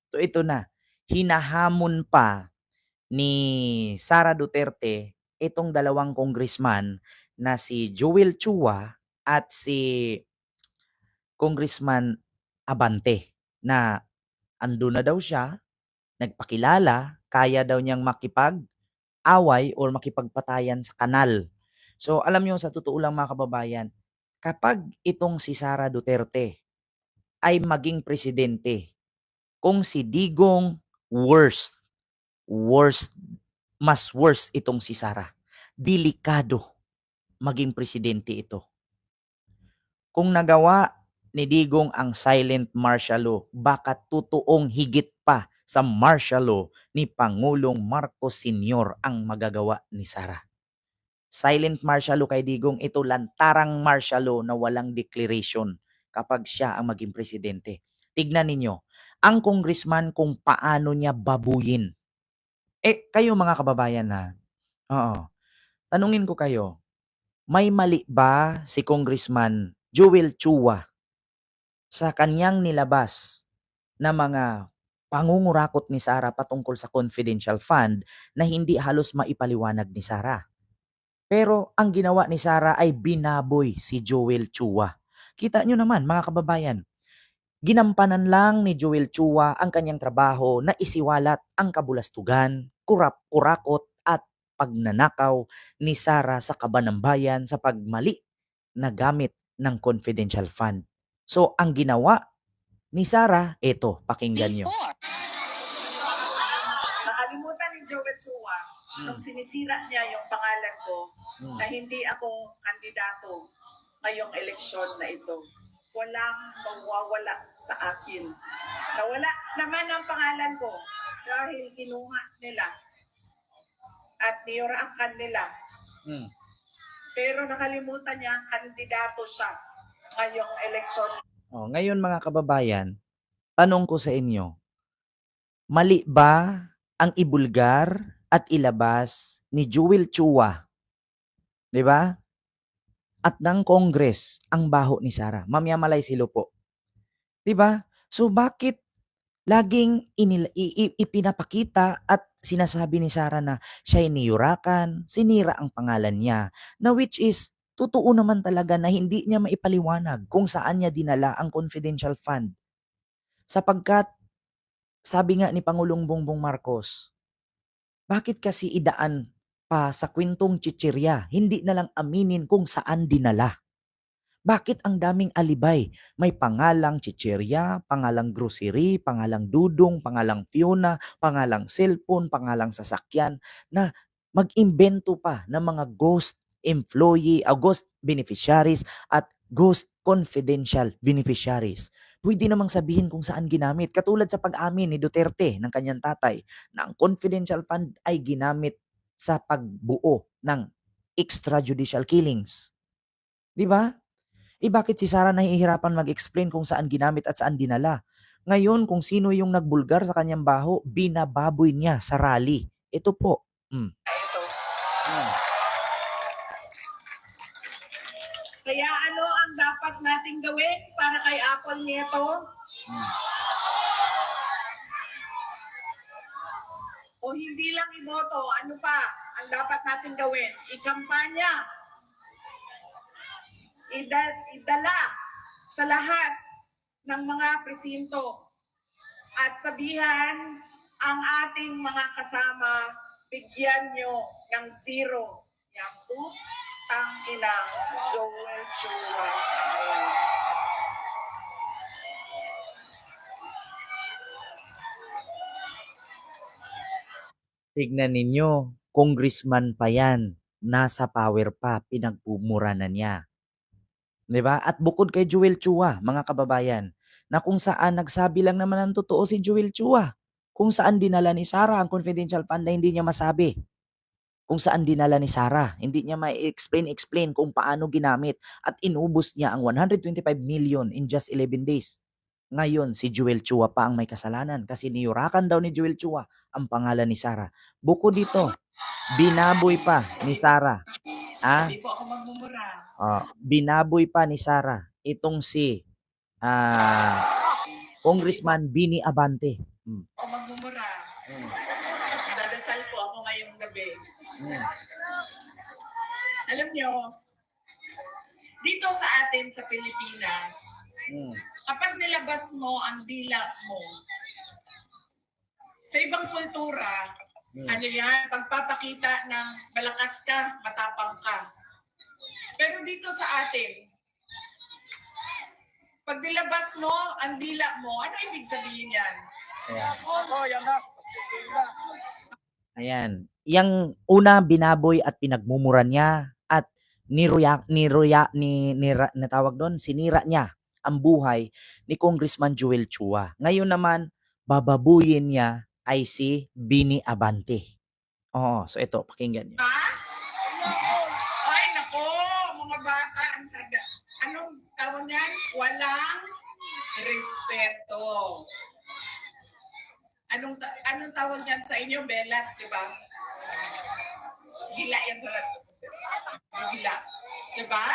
So ito na, hinahamon pa ni Sara Duterte itong dalawang congressman na si Joel Chua at si Congressman Abante na ando na daw siya, nagpakilala, kaya daw niyang makipag-away or makipagpatayan sa kanal. So alam niyo sa totoo lang mga kababayan, kapag itong si Sara Duterte ay maging presidente, kung si Digong worst, worst, mas worst itong si Sara. Delikado maging presidente ito. Kung nagawa ni Digong ang silent martial law, baka totoong higit pa sa martial law ni Pangulong Marcos Sr. ang magagawa ni Sara. Silent martial law kay Digong, ito lantarang martial law na walang declaration kapag siya ang maging presidente. Tignan ninyo, ang congressman kung paano niya babuyin. Kayo mga kababayan na, oo, tanungin ko kayo, may mali ba si Congressman Joel Chua sa kanyang nilabas na mga pangungurakot ni Sara patungkol sa confidential fund na hindi halos maipaliwanag ni Sara? Pero ang ginawa ni Sara ay binaboy si Joel Chua. Kita nyo naman mga kababayan, ginampanan lang ni Joel Chua ang kanyang trabaho na isiwalat ang kabulastugan, kurakot at pagnanakaw ni Sara sa kabanambayan sa pagmali na gamit ng confidential fund. So ang ginawa ni Sara, eto, pakinggan nyo. Nakalimutan ni Joel Chua nung sinisira niya yung pangalan ko na hindi ako kandidato ngayong eleksyon na ito. Walang mawawala sa akin. Nawala naman ang pangalan ko dahil kinuha nila at niyuraakan nila. Pero nakalimutan niya kandidato siya ngayong eleksyon. Ngayon mga kababayan, tanong ko sa inyo, mali ba ang ibulgar at ilabas ni Joel Chua, 'di ba? At ng Congress ang baho ni Sara. Mamyamalay silo po. 'Di ba? So bakit laging ipinapakita at sinasabi ni Sara na siya ay niyurakan, sinira ang pangalan niya, na which is totoo naman talaga na hindi niya maipaliwanag kung saan niya dinala ang confidential fund. Sapagkat sabi nga ni Pangulong Bongbong Marcos, bakit kasi idaan pa sa kwentong chichirya, hindi na lang aminin kung saan dinala? Bakit ang daming alibay? May pangalang chichirya, pangalang grocery, pangalang dudong, pangalang Fiona, pangalang cellphone, pangalang sasakyan na mag-imbento pa ng mga ghost employee, ghost beneficiaries at ghost confidential beneficiaries. Pwede namang sabihin kung saan ginamit. Katulad sa pag-amin ni Duterte ng kanyang tatay na ang confidential fund ay ginamit sa pagbuo ng extrajudicial killings. Di ba? Bakit si Sara nahihirapan mag-explain kung saan ginamit at saan dinala? Ngayon, kung sino yung nagbulgar sa kanyang baho, binababoy niya sa rally. Ito po. Kaya ano ang dapat nating gawin para kay Apple nito? O hindi lang iboto, ano pa ang dapat natin gawin? Ikampanya. Idala sa lahat ng mga presinto at sabihan ang ating mga kasama, bigyan nyo ng zero. Yang utang inang Joel Chua. Tignan ninyo, congressman pa yan. Nasa power pa, pinagpumura na niya. 'Di ba? At bukod kay Joel Chua, mga kababayan, na kung saan nagsabi lang naman ang totoo si Joel Chua, kung saan dinala ni Sara ang confidential fund na hindi niya masabi. Kung saan dinala ni Sara, hindi niya ma-explain kung paano ginamit at inubos niya ang 125 million in just 11 days. Ngayon, si Joel Chua pa ang may kasalanan kasi niyurakan daw ni Joel Chua ang pangalan ni Sara. Bukod dito, binaboy pa ni Sara. Hindi po ako magmumura. Binaboy pa ni Sara itong si Congressman Bini Abante. Mm. o magmumura. Mm. Dadasal po ako ngayong gabi. Mm. Alam nyo, dito sa atin sa Pilipinas, Mm. kapag nilabas mo ang dila mo, sa ibang kultura, ano yan, pagpapakita ng malakas ka, matapang ka. Pero dito sa atin, pag nilabas mo ang dila mo, ano ibig sabihin yan? Ayan. Yang una binaboy at pinagmumura niya at natawag doon, sinira niya ang buhay ni Congressman Joel Chua. Ngayon naman, bababuyin niya ay si Bini Abante. Oo, so ito, pakinggan niyo. Ha? Ay, nako, mga bata, anong tawag niyan? Walang respeto. Anong tawag niyan sa inyo, Belat, di ba? Gila yan sa gila. Di ba?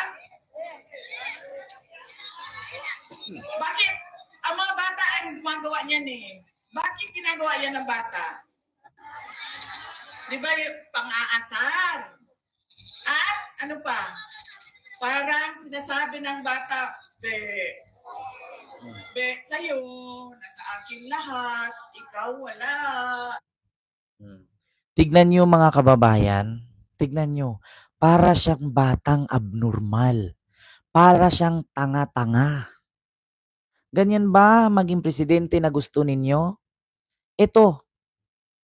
Bakit? Ang mga bata ay gumagawa niyan eh. Bakit ginagawa yan ng bata? Di ba yung pang-aasar? At ano pa? Parang sinasabi ng bata, sa'yo, nasa akin lahat, ikaw wala. Tignan nyo mga kababayan, tignan nyo, para siyang batang abnormal. Para siyang tanga-tanga. Ganyan ba maging presidente na gusto ninyo? Ito,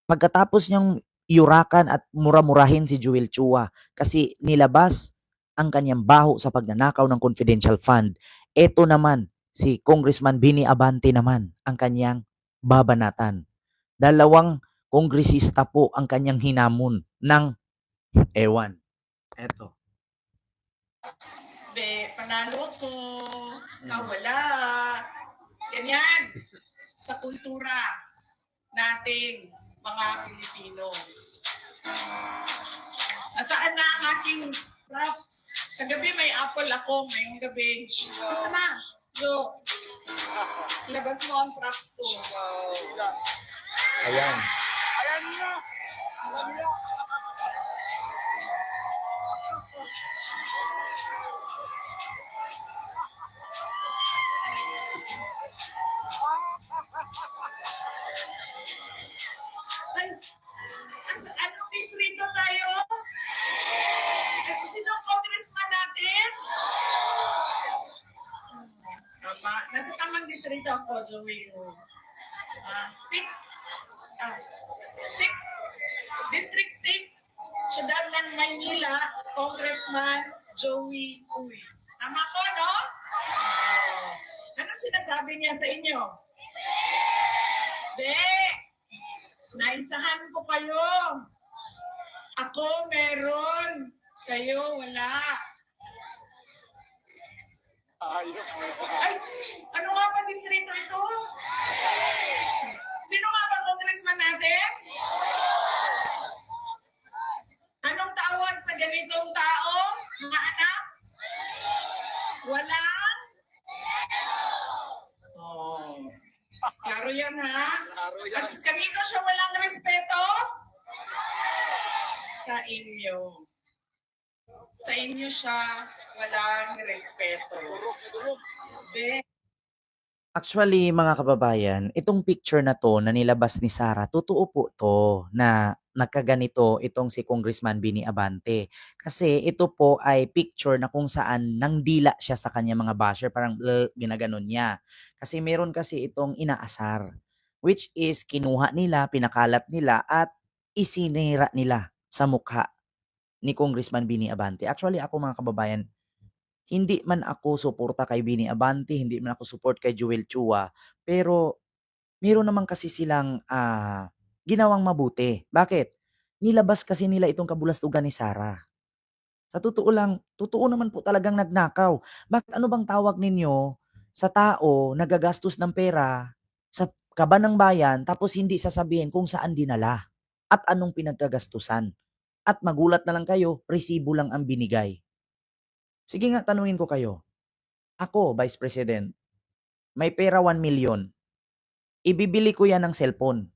pagkatapos niyang iurakan at mura-murahin si Joel Chua kasi nilabas ang kanyang baho sa pagnanakaw ng confidential fund. Ito naman, si Congressman Bini Abante naman ang kanyang babanatan. Dalawang kongresista po ang kanyang hinamon ng ewan. Eto. Panalo ko, ikaw wala. Ganyan. Sa kultura nating mga Pilipino. Nasaan na ang aking props? Kagabi may apple ako, ngayong gabi. Basta na. So, labas mo ang props ko. Ayan. Ayan na. Ay, anong distrito tayo? Sinong congressman natin? Tama. Nasa tamang distrito ako, Joey. 6. District 6, Siyudad ng Maynila, Congressman Joey Uy. Tama ko, no? Ano sinasabi niya sa inyo? Naisahan ko kayo. Ako meron. Kayo wala. Ay, ano nga ba distrito ito? Sino nga ba congressman natin? Anong tawag sa ganitong tao, mga anak? Walang? Oh. Klaro yan, ha? At kanino siya walang respeto? Sa inyo. Sa inyo siya walang respeto. Actually, mga kababayan, itong picture na to na nilabas ni Sara, totoo po to na nagkaganito itong si Congressman Bini Abante. Kasi ito po ay picture na kung saan nangdila siya sa kanya mga basher, parang ginaganon niya. Kasi meron kasi itong inaasar, which is kinuha nila, pinakalat nila at isinira nila sa mukha ni Congressman Bini Abante. Actually, ako mga kababayan, hindi man ako suporta kay Bini Abante, hindi man ako support kay Joel Chua, pero meron naman kasi silang ginawang mabuti. Bakit? Nilabas kasi nila itong kabulastugan ni Sara. Sa totoo lang, totoo naman po talagang nagnakaw. Bakit ano bang tawag ninyo sa tao nagagastos ng pera sa kaban ng bayan tapos hindi sasabihin kung saan dinala at anong pinagkagastusan? At magulat na lang kayo, resibo lang ang binigay. Sige nga, tanungin ko kayo. Ako, Vice President, may pera 1 million. ibibili ko yan ng cellphone.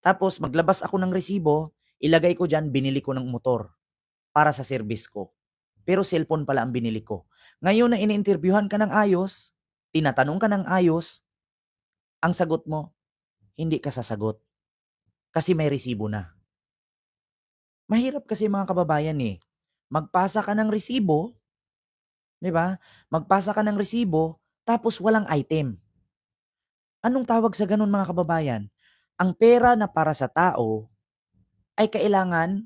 Tapos maglabas ako ng resibo, ilagay ko dyan, binili ko ng motor para sa service ko. Pero cellphone pala ang binili ko. Ngayon na ini-interviewhan ka ng ayos, tinatanong ka ng ayos, ang sagot mo, hindi ka sasagot. Kasi may resibo na. Mahirap kasi mga kababayan eh. Magpasa ka ng resibo, di ba? Magpasa ka ng resibo, tapos walang item. Anong tawag sa ganun mga kababayan? Ang pera na para sa tao ay kailangan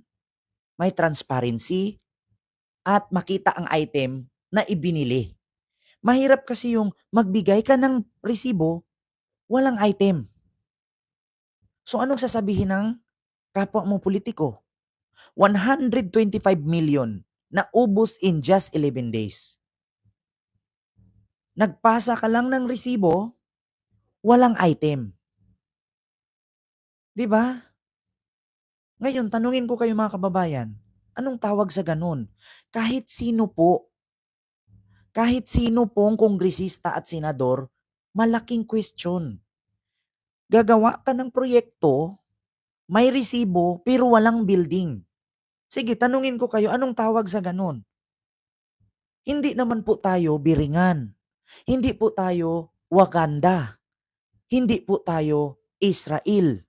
may transparency at makita ang item na ibinili. Mahirap kasi yung magbigay ka ng resibo, walang item. So anong sasabihin ng kapwa mo politiko? 125 million na ubos in just 11 days. Nagpasa ka lang ng resibo, walang item. 'Di ba? Ngayon, tanungin ko kayo mga kababayan, anong tawag sa ganun? Kahit sino pong kongresista at senador, malaking question. Gagawa ka ng proyekto, may resibo, pero walang building. Sige, tanungin ko kayo, anong tawag sa ganun? Hindi naman po tayo Biringan. Hindi po tayo Wakanda. Hindi po tayo Israel.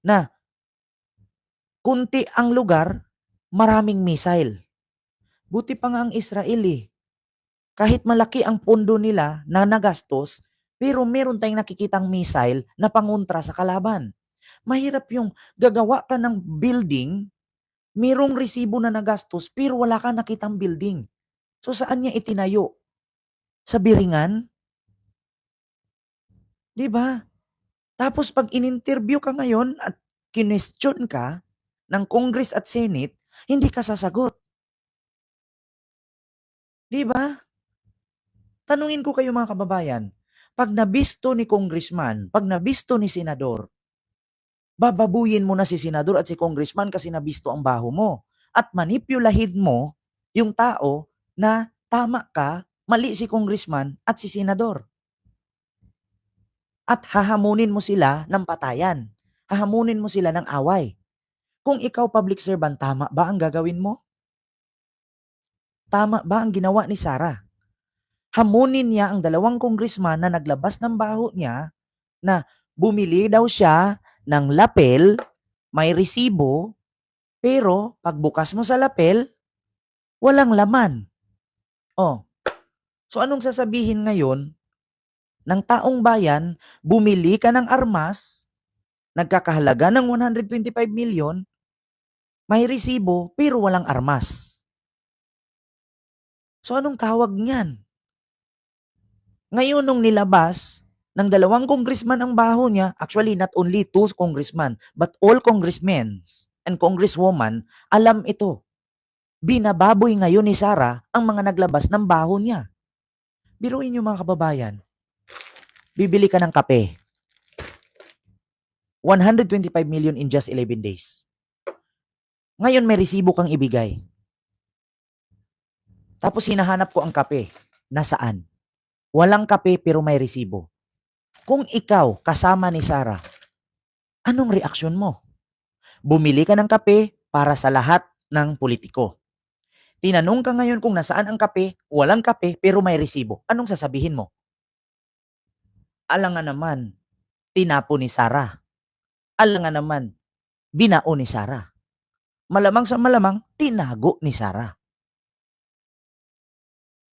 Na kunti ang lugar, maraming missile. Buti pa nga ang Israel eh. Kahit malaki ang pondo nila na nagastos, pero meron tayong nakikitang missile na pangontra sa kalaban. Mahirap yung gagawa ka ng building, merong resibo na nagastos, pero wala ka nakitang building. So saan niya itinayo? Sa Biringan? 'Di ba? Tapos pag in-interview ka ngayon at kinestyon ka ng Congress at Senate, hindi ka sasagot. 'Di ba? Tanungin ko kayo mga kababayan, pag nabisto ni congressman, pag nabisto ni senador, bababuyin mo na si senador at si congressman kasi nabisto ang baho mo. At manipulahin mo yung tao na tama ka, mali si congressman at si senador. At hahamunin mo sila ng patayan. Hahamunin mo sila ng away. Kung ikaw public servant, tama ba ang gagawin mo? Tama ba ang ginawa ni Sara? Hamunin niya ang dalawang congressman na naglabas ng baho niya na bumili daw siya ng lapel, may resibo, pero pagbukas mo sa lapel, walang laman. Oh, so anong sasabihin ngayon ng taong bayan, bumili ka ng armas, nagkakahalaga ng 125 million, may resibo, pero walang armas. So anong tawag niyan? Ngayon nung nilabas ng dalawang congressman ang baho niya, actually not only two congressman, but all congressmen and congresswoman, alam ito. Binababoy ngayon ni Sara ang mga naglabas ng baho niya. Biruin niyo mga kababayan, bibili ka ng kape. 125 million in just 11 days. Ngayon may resibo kang ibigay. Tapos hinahanap ko ang kape. Nasaan? Walang kape pero may resibo. Kung ikaw kasama ni Sara, anong reaksyon mo? Bumili ka ng kape para sa lahat ng politiko. Tinanong ka ngayon kung nasaan ang kape, walang kape pero may resibo. Anong sasabihin mo? Alangan naman, tinapo ni Sara. Alangan naman, binao ni Sara. Malamang sa malamang, tinago ni Sara.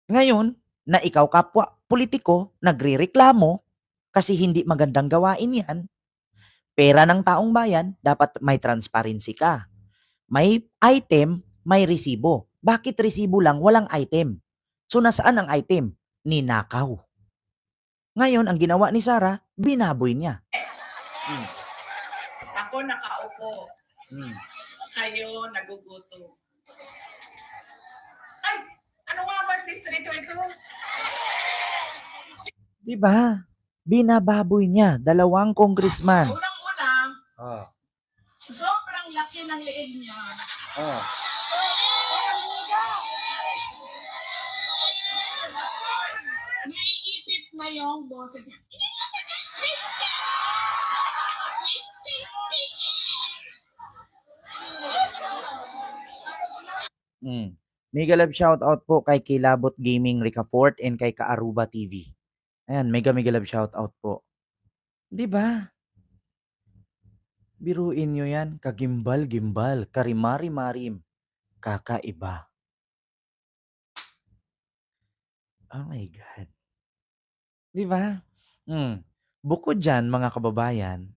Ngayon, na ikaw kapwa politiko, nagrereklamo kasi hindi magandang gawain yan, pera ng taong bayan, dapat may transparency ka. May item, may resibo. Bakit resibo lang, walang item? So nasaan ang item? Ninakaw. Ngayon, ang ginawa ni Sara, binaboy niya. Ako nakaupo. Hmm. Kayo naguguto. Ay! Ano nga ba distrito ito? Diba? Binababoy niya, dalawang congressman. Unang-una, Oh. sobrang laki ng liig niya. Oh. Naiipit na yung boses niya. Mega love shoutout po kay Kilabot Gaming Ricafort and kay Kaaruba TV. Ayan, mega love shoutout po. 'Di ba? Biruin nyo yan, kagimbal-gimbal, karimari-marim, kakaiba. Oh my God. 'Di ba? Bukod diyan mga kababayan,